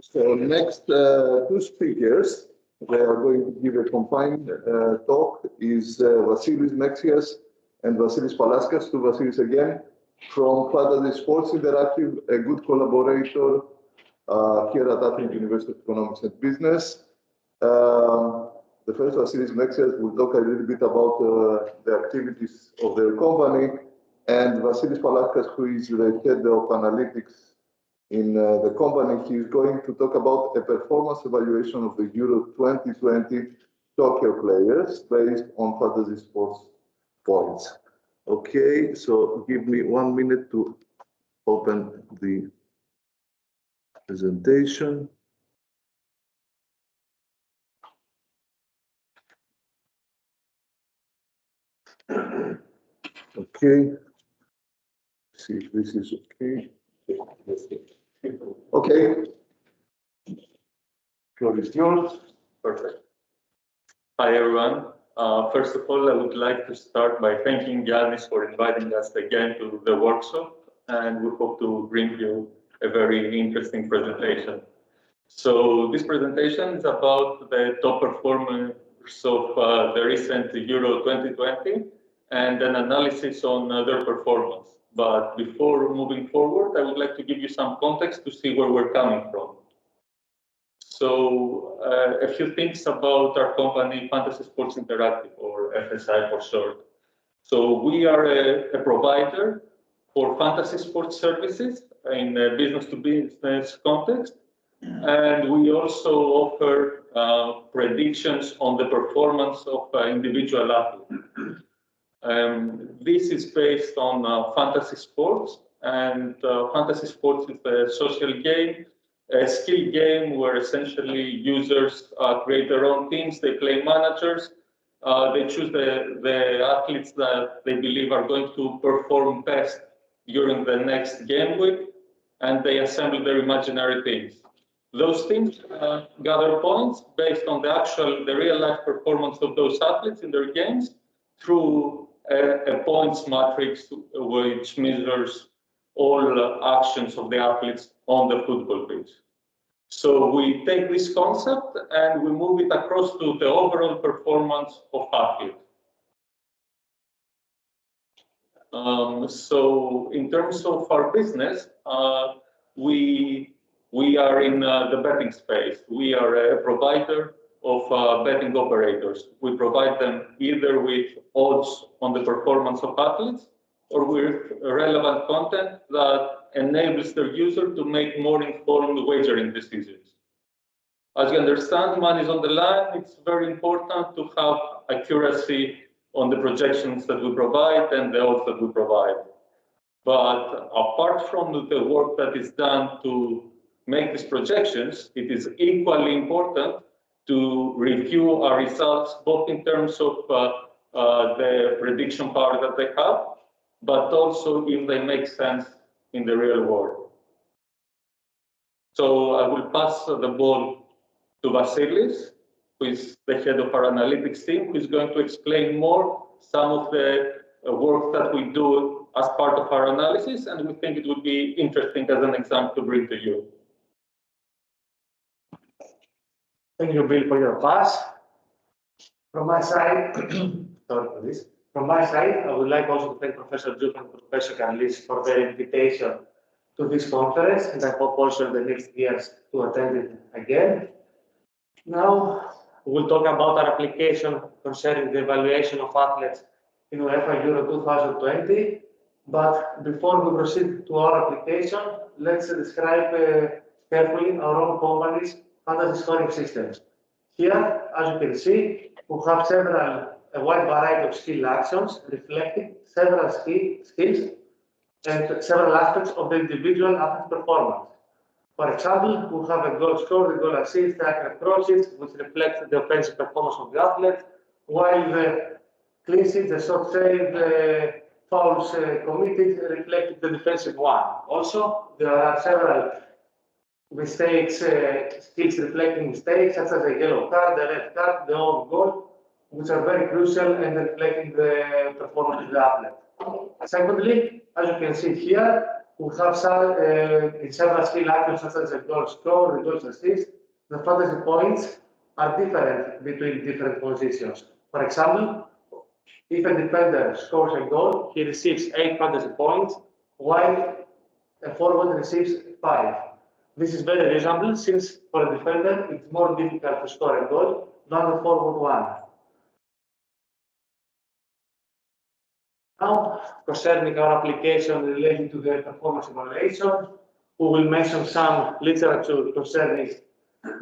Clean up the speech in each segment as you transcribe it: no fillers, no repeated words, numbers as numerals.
So next two speakers, they are going to give a combined talk, is Vasileios Mexias and Vasileios Palaskas, to Vasileios again, from Fantasy Sports Interactive, a good collaborator here at Athens University of Economics and Business. The first, Vasileios Mexias, will talk a little bit about the activities of their company, and Vasileios Palaskas, who is the head of analytics in the company, he is going to talk about a performance evaluation of the Euro 2020 soccer players based on Fantasy Sports points. Okay, so give me 1 minute to open the presentation. Okay, see if this is okay. Okay, floor is yours. Perfect. Hi, everyone. First of all, I would like to start by thanking Ioannis for inviting us again to the workshop, and we hope to bring you a very interesting presentation. So this presentation is about the top performers of the recent Euro 2020 and an analysis on their performance. But before moving forward, I would like to give you some context to see where we're coming from. So a few things about our company, Fantasy Sports Interactive, or FSI for short. So we are a provider for fantasy sports services in a business-to-business context. And we also offer predictions on the performance of individual athletes. This is based on fantasy sports, and fantasy sports is a social game, a skill game where essentially users create their own teams, they play managers, they choose the athletes that they believe are going to perform best during the next game week, and they assemble their imaginary teams. Those teams gather points based on the real-life performance of those athletes in their games through a points matrix which measures all actions of the athletes on the football pitch. So we take this concept and we move it across to the overall performance of athletes. So in terms of our business, we are in the betting space. We are a provider of betting operators. We provide them either with odds on the performance of athletes or with relevant content that enables their user to make more informed wagering decisions. As you understand, money is on the line. It's very important to have accuracy on the projections that we provide and the odds that we provide. But apart from the work that is done to make these projections, it is equally important to review our results, both in terms of the prediction power that they have, but also if they make sense in the real world. So I will pass the ball to Vasileios, who is the head of our analytics team, who is going to explain more some of the work that we do as part of our analysis, and we think it would be interesting as an example to bring to you. Thank you, Bill, for your pass. From my side, sorry for this. From my side, I would like also to thank Professor Ntzoufras and Professor Karlis for their invitation to this conference, and I hope also in the next years to attend it again. Now, we'll talk about our application concerning the evaluation of athletes in UEFA Euro 2020. But before we proceed to our application, let's describe carefully our own company's fantasy scoring systems. Here, as you can see, we have a wide variety of skill actions reflecting several skills and several aspects of the individual athlete's performance. For example, we have a goal score, the goal assist, the accurate crosses, which reflect the offensive performance of the athlete, while the clean sheet, the short save, the fouls committed reflect the defensive one. Also, there are several mistakes, skills reflecting mistakes, such as the yellow card, the red card, the own goal, which are very crucial and reflecting the performance of the athlete. Secondly, as you can see here, we have some in several skill items such as the goal score, the goals assist, the fantasy points are different between different positions. For example, if a defender scores a goal, he receives 8 fantasy points, while a forward receives 5. This is very reasonable since for a defender it's more difficult to score a goal than the forward one. Now, concerning our application related to the performance evaluation, we will mention some literature concerning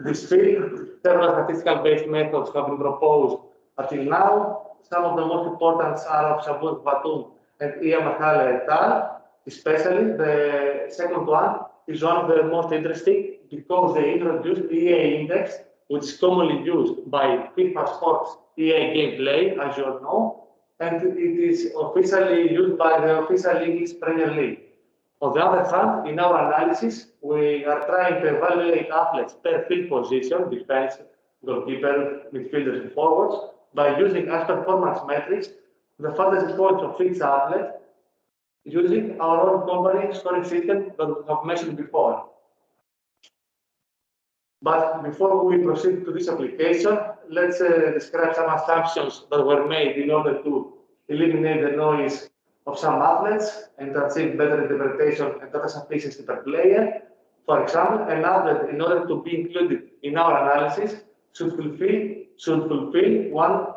this field. Several statistical-based methods have been proposed until now. Some of the most important are of Sabun Batum and Ia Mahale et al. Especially the second one is one of the most interesting because they introduced the EA index, which is commonly used by FIFA Sports EA gameplay, as you all know, and it is officially used by the official English Premier League. On the other hand, in our analysis, we are trying to evaluate athletes per field position, defense, goalkeeper, midfielders, and forwards, by using as performance metrics the fantasy points of each athlete using our own company scoring system that we have mentioned before. But before we proceed to this application, let's describe some assumptions that were made in order to eliminate the noise of some athletes and achieve better interpretation and data sufficiency per player. For example, an athlete, in order to be included in our analysis, should fulfill one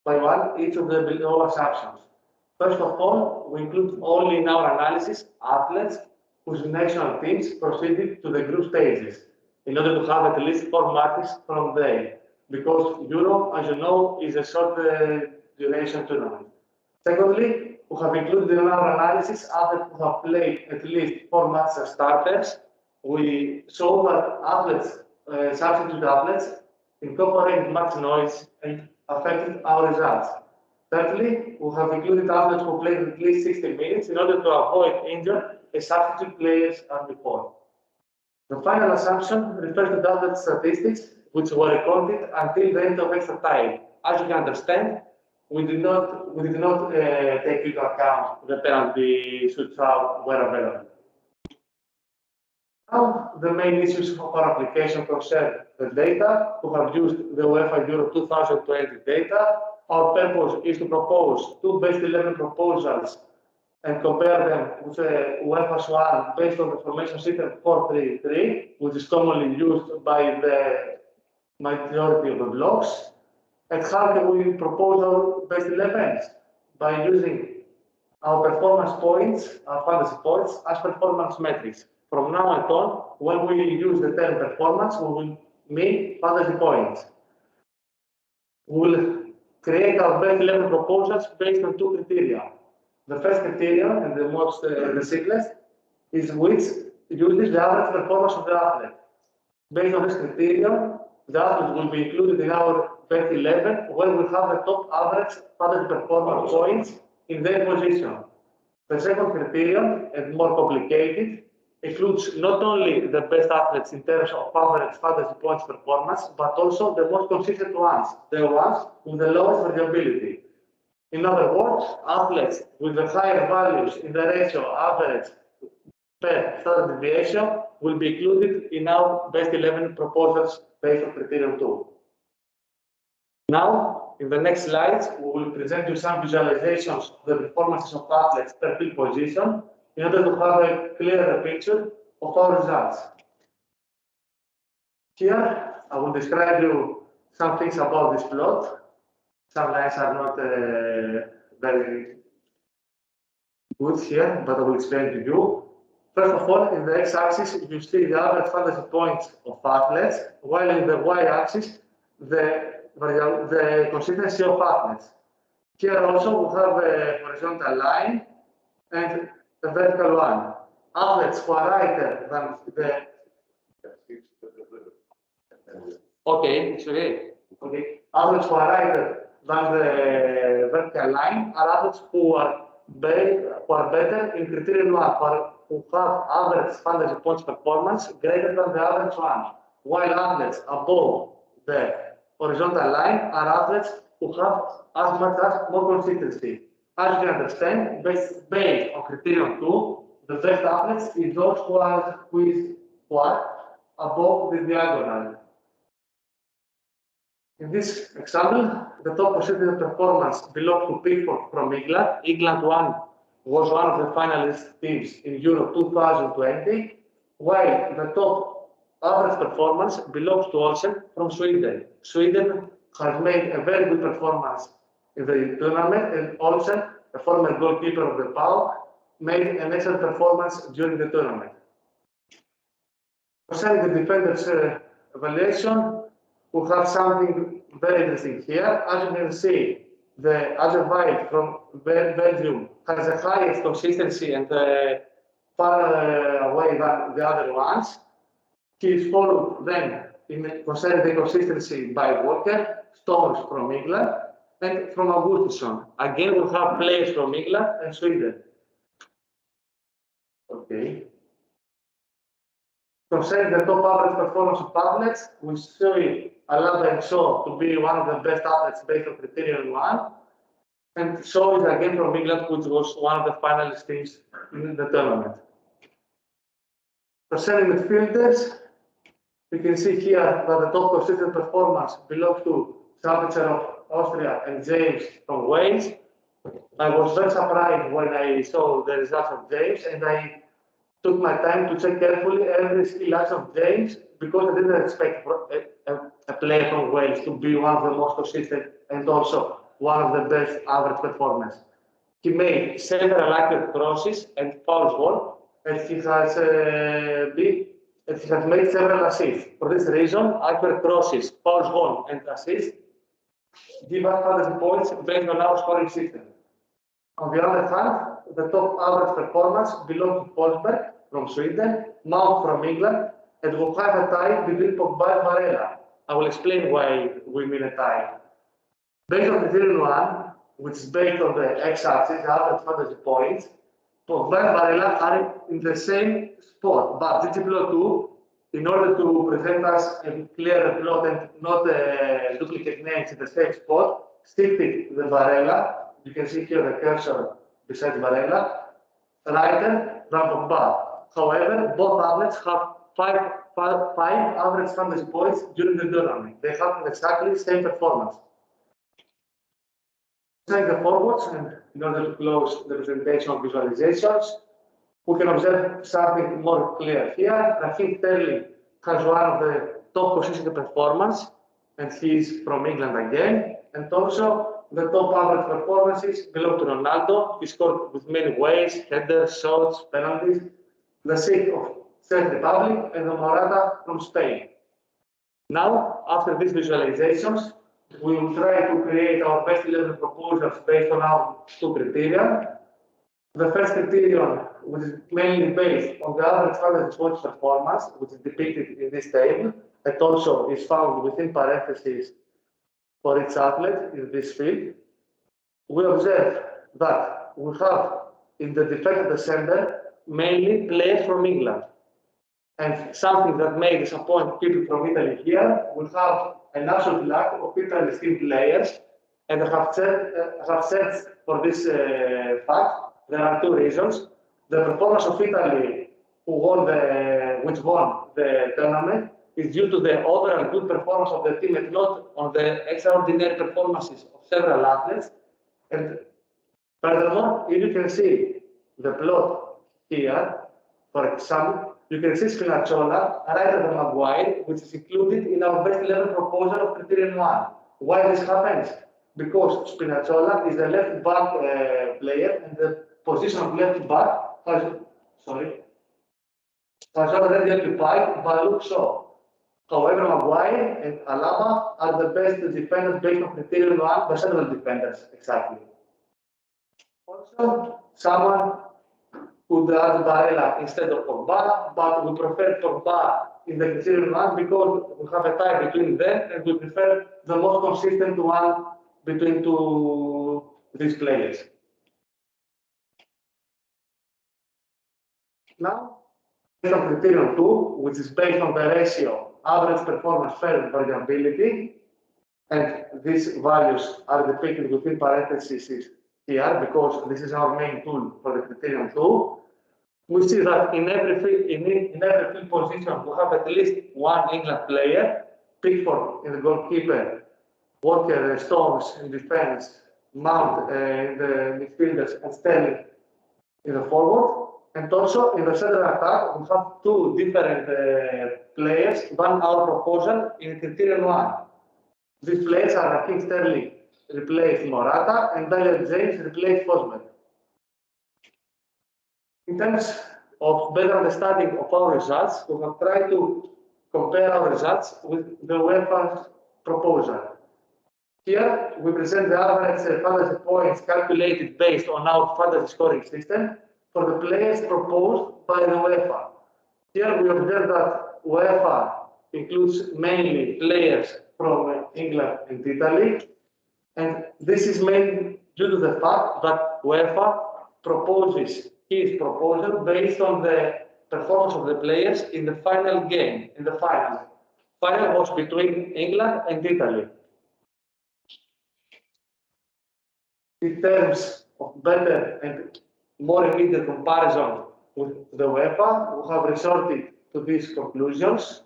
by one each of the below assumptions. First of all, we include only in our analysis athletes whose national teams proceeded to the group stages in order to have at least 4 matches from there, because Euro, as you know, is a short duration tournament. Secondly, we have included in our analysis athletes who have played at least 4 matches as starters. We saw that athletes, substitute athletes, incorporated match noise and affected our results. Thirdly, we have included athletes who played at least 60 minutes in order to avoid injury as substitute players as before. The final assumption refers to the athlete statistics, which were recorded until the end of extra time. As you can understand, we did not take into account the penalty shootout were available. Now, the main issues of our application concern the data. We have used the UEFA Euro 2020 data. Our purpose is to propose 2 best 11 proposals and compare them with the UEFA's one based on the formation system 4-3-3, which is commonly used by the majority of the blocks. And how can we propose our best 11s? By using our performance points, our fantasy points, as performance metrics. From now on, when we use the term performance, we will mean fantasy points. We will create our best 11 proposals based on 2 criteria. The first criterion, and the most the simplest, is which uses the average performance of the athlete. Based on this criterion, the athlete will be included in our best 11 when we have the top average fantasy performance points in their position. The second criterion, and more complicated, includes not only the best athletes in terms of average fantasy points performance, but also the most consistent ones, the ones with the lowest variability. In other words, athletes with the higher values in the ratio average per standard deviation will be included in our best 11 proposals based on criterion 2. Now, in the next slides, we will present you some visualizations of the performances of athletes per field position in order to have a clearer picture of our results. Here, I will describe you some things about this plot. Some lines are not very good here, but I will explain to you. First of all, in the x-axis, you see the average fantasy points of athletes, while in the y-axis, the consistency of athletes. Here also, we have a horizontal line and a vertical one. Athletes who are lighter than the... Okay, it's okay. Okay. Athletes who are lighter than the vertical line are athletes who are better in criterion 1, who have average fantasy points performance greater than the average one, while athletes above the horizontal line are athletes who have as much as more consistency. As you can understand, based on criterion 2, the best athletes is those who are above the diagonal. In this example, the top percentage of performance belongs to people from England. England was one of the finalist teams in Euro 2020, while the top average performance belongs to Olsen from Sweden. Sweden has made a very good performance in the tournament, and Olsen, a former goalkeeper of the PAOK, made an excellent performance during the tournament. Concerning the defenders' evaluation, we have something very interesting here. As you can see, the Azerbaijan from Belgium has the highest consistency and far away than the other ones. He is followed then in concerning the consistency by Walker, Stones from England, and from Augustusson. Again, we have players from England and Sweden. Okay. Concerning the top average performance of athletes, we see Alaba and Shaw to be one of the best athletes based on criterion 1. And Shaw is again from England, which was one of the finalist teams in the tournament. Concerning midfielders, you can see here that the top consistent performance belongs to Sabitzer of Austria and James from Wales. I was very surprised when I saw the results of James, and I took my time to check carefully every skill action of James, because I didn't expect a player from Wales to be one of the most consistent and also one of the best average performers. He made several accurate crosses and fouls ball, and he has made several assists. For this reason, accurate crosses, fouls ball, and assists give us fantasy points based on our scoring system. On the other hand, the top average performance belongs to Forsberg from Sweden, Mount from England, and we have a tie between Pogba and Varela. I will explain why we mean a tie. Based on criterion 1, which is based on the x-axis, average fantasy points, Pogba and Varela are in the same spot, but GGPLO2, in order to present us a clearer plot and not duplicate names in the same spot, shifted the Varela. You can see here the cursor beside Varela, lighter than Pogba. However, both athletes have five average fantasy points during the tournament. They have exactly the same performance. Take the forwards, and in order to close the presentation of visualizations, we can observe something more clear here. I think Sterling has one of the top consistent performance, and he is from England again. And also, the top average performances belong to Ronaldo. He scored with many ways, headers, shots, penalties. The Czech of Czech Republic, and the Morata from Spain. Now, after these visualizations, we will try to create our best 11 proposals based on our two criteria. The first criterion, which is mainly based on the average fantasy points performance, which is depicted in this table, and also is found within parentheses for each athlete in this field. We observe that we have in the defender center mainly players from England. And something that may disappoint people from Italy here, we have an absolute lack of Italy skilled players, and I have searched for this fact. There are two reasons. The performance of Italy, which won the tournament, is due to the overall good performance of the team and not on the extraordinary performances of several athletes. And furthermore, if you can see the plot here, for example, you can see Spinazzola rather than Maguire, which is included in our best 11 proposal of criterion 1. Why this happens? Because Spinazzola is the left back player, and the position of left back has already occupied by Luke Shaw. However, Maguire and Alaba are the best defenders based on criterion 1 by several defenders, exactly. Also, someone could add Varela instead of Pogba, but we prefer Pogba in the criterion 1 because we have a tie between them, and we prefer the most consistent one between these players. Now, based on criterion 2, which is based on the ratio average performance fair variability, and these values are depicted within parentheses here because this is our main tool for the criterion 2. we see that in every field position, we have at least one England player, Pickford in the goalkeeper, Walker, Stones in defense, Mount in the midfielders, and Sterling in the forward. And also in the center attack, we have two different players, one our proposal in criterion one. These players are Raheem Sterling replaced Morata and Daniel James replaced Forsberg. In terms of better understanding of our results, we have tried to compare our results with the UEFA proposal. Here, we present the average fantasy points calculated based on our fantasy scoring system for the players proposed by the UEFA. Here, we observe that UEFA includes mainly players from England and Italy, and this is mainly due to the fact that UEFA proposes his proposal based on the performance of the players in the final game, in the final. Final was between England and Italy. In terms of better and more immediate comparison with the UEFA, we have resorted to these conclusions.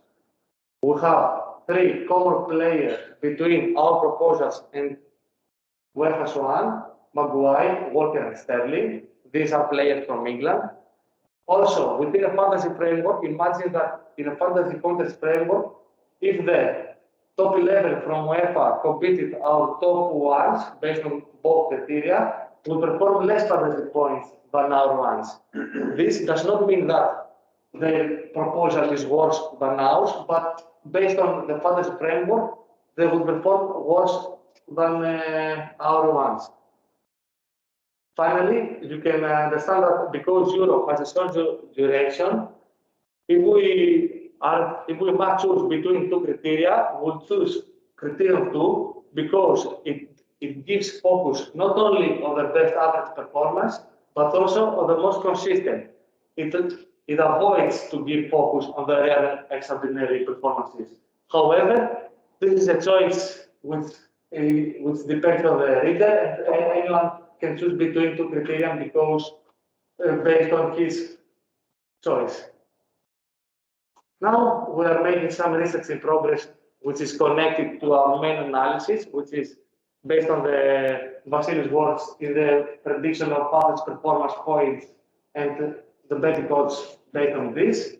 We have three common players between our proposals and UEFA's one, Maguire, Walker, and Sterling. These are players from England. Also, within a fantasy framework, imagine that in a fantasy contest framework, if the top 11 from UEFA competed our top ones based on both criteria, we perform less fantasy points than our ones. This does not mean that the proposal is worse than ours, but based on the fantasy framework, they will perform worse than our ones. Finally, you can understand that because Europe has a short duration, if we must choose between two criteria, we'll choose criterion 2 because it gives focus not only on the best average performance, but also on the most consistent. It avoids to give focus on the rare extraordinary performances. However, this is a choice which depends on the reader, and anyone can choose between two criteria because based on his choice. Now we are making some research in progress which is connected to our main analysis, which is based on the Vasileios works in the prediction of average performance points and the betting odds based on this.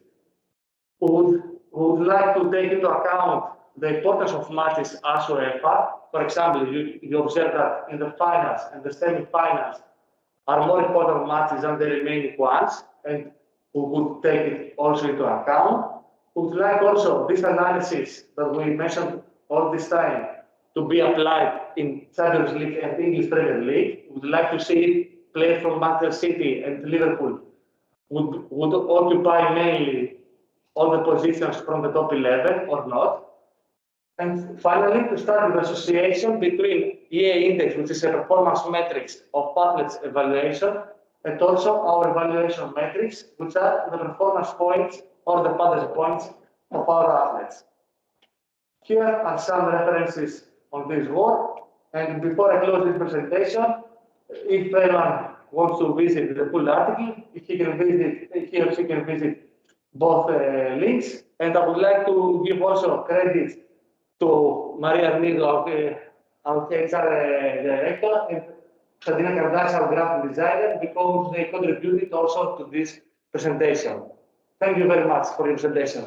We would like to take into account the importance of matches as UEFA. For example, you observe that in the finals and the semi-finals are more important matches than the remaining ones, and we would take it also into account. We would like also this analysis that we mentioned all this time to be applied in Champions League and English Premier League. We would like to see players from Manchester City and Liverpool would occupy mainly all the positions from the top 11 or not. And finally, to start with the association between EA index, which is a performance metrics of athletes evaluation, and also our evaluation metrics, which are the performance points or the fantasy points of our athletes. Here are some references on this work. And before I close this presentation, if anyone wants to visit the full article, he or she can visit both links. And I would like to give also credit to Maria Arnido, our HR director, and Sadina Kardas, our graphic designer, because they contributed also to this presentation. Thank you very much for your presentation.